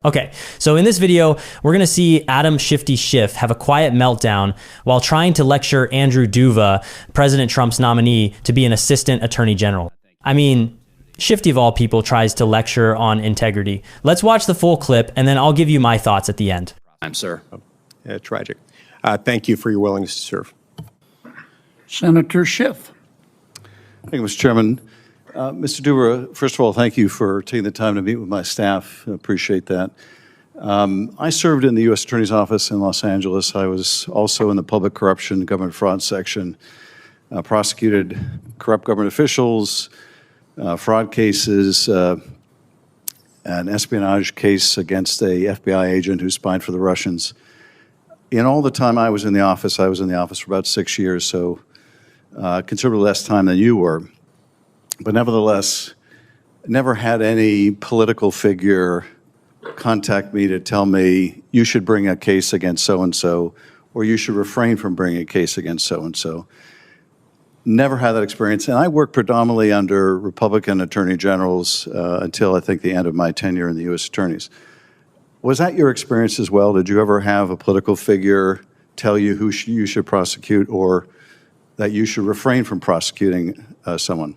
Okay, so in this video, we're going to see Adam Shifty Schiff have a quiet meltdown while trying to lecture Andrew Duva, President Trump's nominee, to be an assistant attorney general. I mean, Shifty of all people tries to lecture on integrity. Let's watch the full clip and then I'll give you my thoughts at the end. Sir. Tragic. Thank you for your willingness to serve. Senator Schiff. Thank you, Mr. Chairman. Mr. Duva, first of all, thank you for taking the time to meet with my staff. I appreciate that. I served in the U.S. Attorney's Office in Los Angeles. I was also in the public corruption, government fraud section, prosecuted corrupt government officials, fraud cases, an espionage case against a FBI agent who spied for the Russians. In all the time I was in the office for about 6 years, so considerably less time than you were. But nevertheless, never had any political figure contact me to tell me you should bring a case against so-and-so or you should refrain from bringing a case against so-and-so. Never had that experience. And I worked predominantly under Republican attorney generals until I think the end of my tenure in the U.S. attorneys. Was that your experience as well? Did you ever have a political figure tell you who you should prosecute or that you should refrain from prosecuting someone?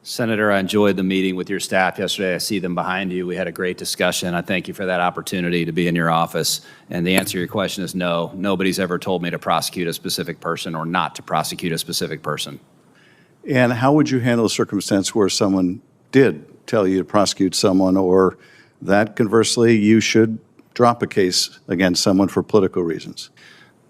Senator, I enjoyed the meeting with your staff yesterday. I see them behind you. We had a great discussion. I thank you for that opportunity to be in your office. And the answer to your question is no. Nobody's ever told me to prosecute a specific person or not to prosecute a specific person. And how would you handle a circumstance where someone did tell you to prosecute someone or that conversely you should drop a case against someone for political reasons?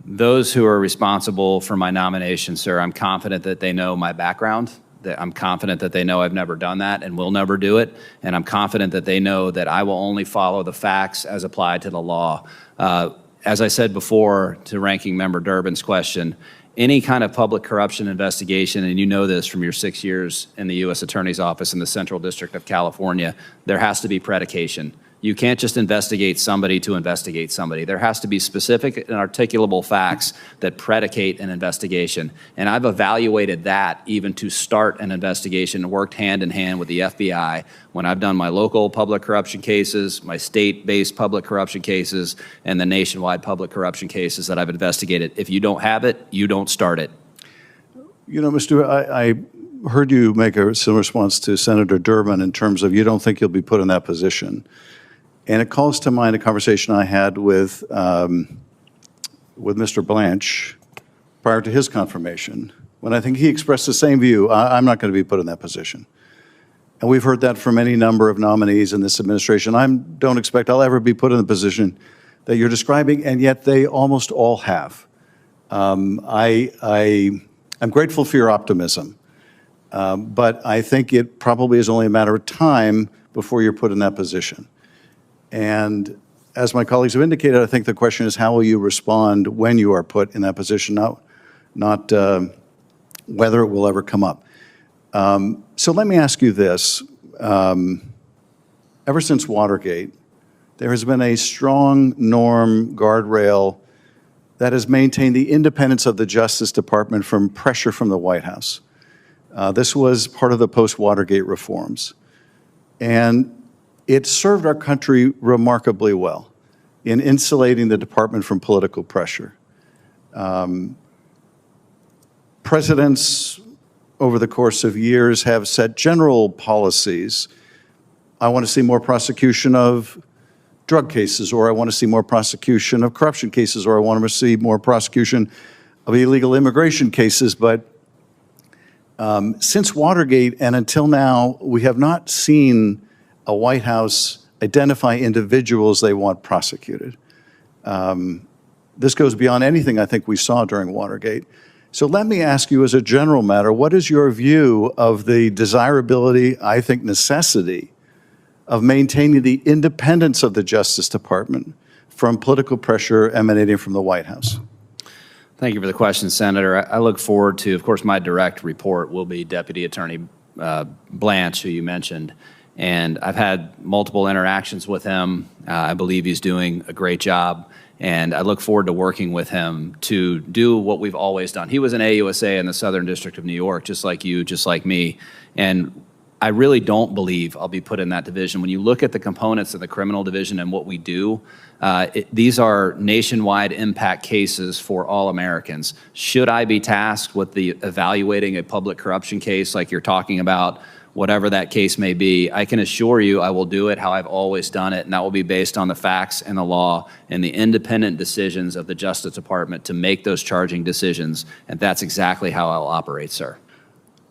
Those who are responsible for my nomination, sir, I'm confident that they know my background. I'm confident that they know I've never done that and will never do it. And I'm confident that they know that I will only follow the facts as applied to the law. As I said before to Ranking Member Durbin's question, any kind of public corruption investigation, and you know this from your 6 years in the U.S. Attorney's Office in the Central District of California, there has to be predication. You can't just investigate somebody to investigate somebody. There has to be specific and articulable facts that predicate an investigation. And I've evaluated that even to start an investigation and worked hand in hand with the FBI when I've done my local public corruption cases, my state-based public corruption cases, and the nationwide public corruption cases that I've investigated. If you don't have it, you don't start it. You know, Mr. I heard you make a similar response to Senator Durbin in terms of you don't think you'll be put in that position. And it calls to mind a conversation I had with Mr. Blanche prior to his confirmation, when I think he expressed the same view, I'm not going to be put in that position. And we've heard that from any number of nominees in this administration. I don't expect I'll ever be put in the position that you're describing, and yet they almost all have. I'm grateful for your optimism, but I think it probably is only a matter of time before you're put in that position. And as my colleagues have indicated, I think the question is how will you respond when you are put in that position, not whether it will ever come up. So let me ask you this. Ever since Watergate, there has been a strong norm, guardrail, that has maintained the independence of the Justice Department from pressure from the White House. This was part of the post-Watergate reforms. And it served our country remarkably well in insulating the department from political pressure. Presidents over the course of years have set general policies. I want to see more prosecution of drug cases, or I want to see more prosecution of corruption cases, or I want to see more prosecution of illegal immigration cases. But since Watergate and until now, we have not seen a White House identify individuals they want prosecuted. This goes beyond anything I think we saw during Watergate. So let me ask you as a general matter, what is your view of the desirability, I think necessity, of maintaining the independence of the Justice Department from political pressure emanating from the White House? Thank you for the question, Senator. I look forward to, of course, my direct report will be Deputy Attorney Blanche, who you mentioned. And I've had multiple interactions with him. I believe he's doing a great job. And I look forward to working with him to do what we've always done. He was an AUSA in the Southern District of New York, just like you, just like me. And I really don't believe I'll be put in that division. When you look at the components of the criminal division and what we do, these are nationwide impact cases for all Americans. Should I be tasked with evaluating a public corruption case like you're talking about, whatever that case may be, I can assure you I will do it how I've always done it, and that will be based on the facts and the law and the independent decisions of the Justice Department to make those charging decisions, and that's exactly how I'll operate, sir.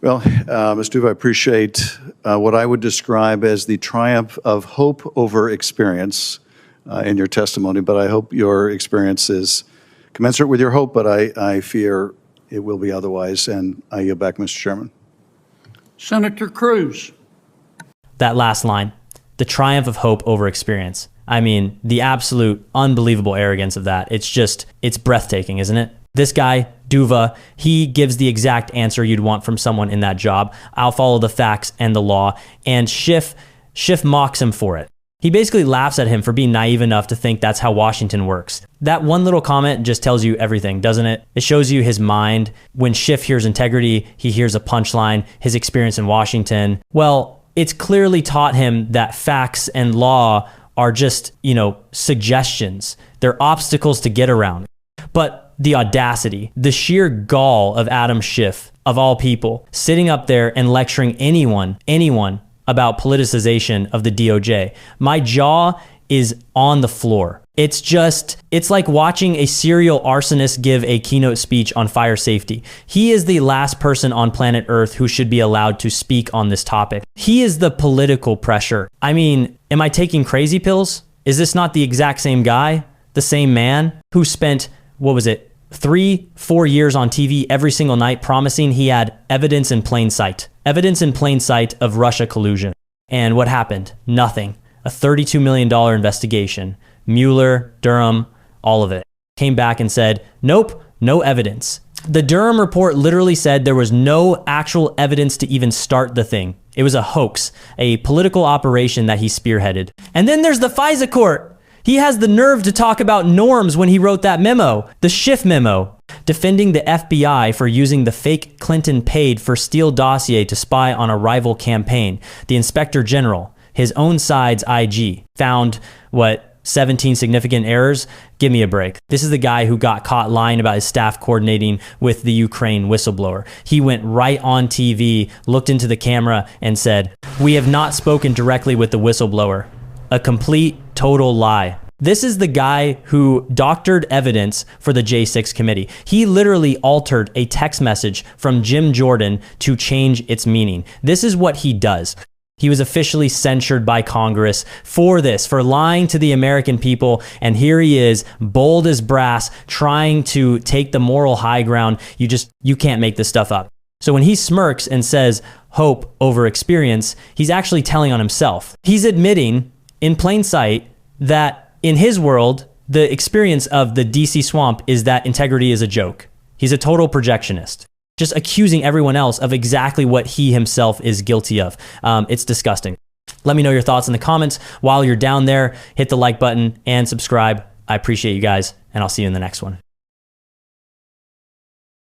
Well, Mr. Duva, I appreciate what I would describe as the triumph of hope over experience in your testimony, but I hope your experience is commensurate with your hope, but I fear it will be otherwise, and I yield back, Mr. Chairman. Senator Cruz. That last line, the triumph of hope over experience. I mean, the absolute unbelievable arrogance of that. It's breathtaking, isn't it? This guy, Duva, he gives the exact answer you'd want from someone in that job. I'll follow the facts and the law. And Schiff mocks him for it. He basically laughs at him for being naive enough to think that's how Washington works. That one little comment just tells you everything, doesn't it? It shows you his mind. When Schiff hears integrity, he hears a punchline, his experience in Washington. Well, it's clearly taught him that facts and law are just, suggestions. They're obstacles to get around. But the audacity, the sheer gall of Adam Schiff, of all people, sitting up there and lecturing anyone about politicization of the DOJ. My jaw is on the floor. It's like watching a serial arsonist give a keynote speech on fire safety. He is the last person on planet Earth who should be allowed to speak on this topic. He is the political pressure. I mean, am I taking crazy pills? Is this not the exact same guy, the same man who spent, 3-4 years on TV every single night promising he had evidence in plain sight of Russia collusion? And what happened? Nothing. A $32 million investigation. Mueller, Durham, all of it. Came back and said, nope, no evidence. The Durham report literally said there was no actual evidence to even start the thing. It was a hoax, a political operation that he spearheaded. And then there's the FISA court. He has the nerve to talk about norms when he wrote that memo, the Schiff memo, defending the FBI for using the fake Clinton paid for Steele dossier to spy on a rival campaign. The Inspector General, his own side's IG, found 17 significant errors? Give me a break. This is the guy who got caught lying about his staff coordinating with the Ukraine whistleblower. He went right on TV, looked into the camera, and said, "We have not spoken directly with the whistleblower." A complete, total lie. This is the guy who doctored evidence for the J6 committee. He literally altered a text message from Jim Jordan to change its meaning. This is what he does. He was officially censured by Congress for this, for lying to the American people. And here he is, bold as brass, trying to take the moral high ground. You can't make this stuff up. So when he smirks and says hope over experience, he's actually telling on himself. He's admitting in plain sight that in his world, the experience of the DC swamp is that integrity is a joke. He's a total projectionist, just accusing everyone else of exactly what he himself is guilty of. It's disgusting. Let me know your thoughts in the comments. While you're down there, hit the like button and subscribe. I appreciate you guys, and I'll see you in the next one.